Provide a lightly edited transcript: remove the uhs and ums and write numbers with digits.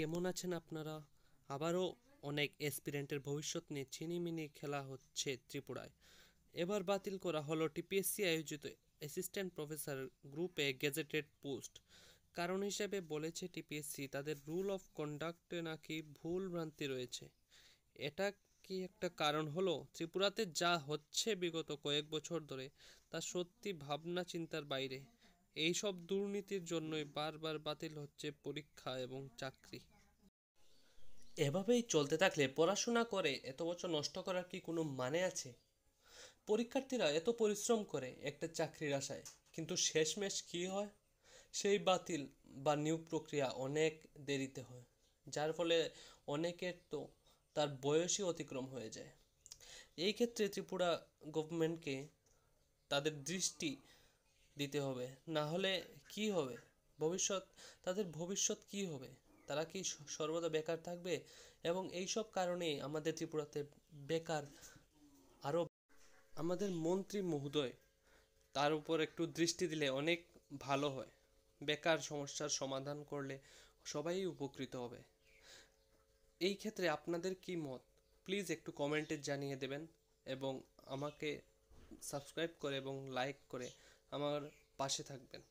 কেমন আছেন আপনারা? আবারও অনেক অ্যাসপিরেন্টের ভবিষ্যৎ নিয়ে ছিনিমিনি খেলা হচ্ছে ত্রিপুরায়। এবার বাতিল করা হলো টিপিএসসি আয়োজিত অ্যাসিস্ট্যান্ট প্রফেসর গ্রুপে গেজেটেড পোস্ট। কারণ হিসেবে বলেছে টিপিএসসি তাদের রুল অফ কন্ডাক্টে নাকি ভুল ভ্রান্তি রয়েছে। এটা কি একটা কারণ হলো? ত্রিপুরাতে যা হচ্ছে বিগত কয়েক বছর ধরে তা সত্যি ভাবনা চিন্তার বাইরে। এইসব দুর্নীতির জন্যই বারবার বাতিল হচ্ছে পরীক্ষা এবং চাকরি। এভাবেই চলতে থাকলে পড়াশোনা করে এত বছর নষ্ট করার কি কোনো মানে আছে? পরীক্ষার্থীরা এত পরিশ্রম করে একটা চাকরির আশায়, কিন্তু শেষমেশ কী হয়? সেই বাতিল বা নিয়োগ প্রক্রিয়া অনেক দেরিতে হয়, যার ফলে অনেকের তো তার বয়সই অতিক্রম হয়ে যায়। এই ক্ষেত্রে ত্রিপুরা গভর্নমেন্টকে তাদের দৃষ্টি দিতে হবে, না হলে কি হবে? ভবিষ্যৎ তাদের ভবিষ্যৎ কি হবে? তারা কি সর্বদা বেকার থাকবে? এবং এই সব কারণেই আমাদের ত্রিপুরাতে বেকার আরও। আমাদের মন্ত্রী মহোদয় তার উপর একটু দৃষ্টি দিলে অনেক ভালো হয়। বেকার সমস্যার সমাধান করলে সবাই উপকৃত হবে। এই ক্ষেত্রে আপনাদের কি মত? প্লিজ একটু কমেন্টে জানিয়ে দেবেন এবং আমাকে সাবস্ক্রাইব করে এবং লাইক করে আমার পাশে থাকবেন।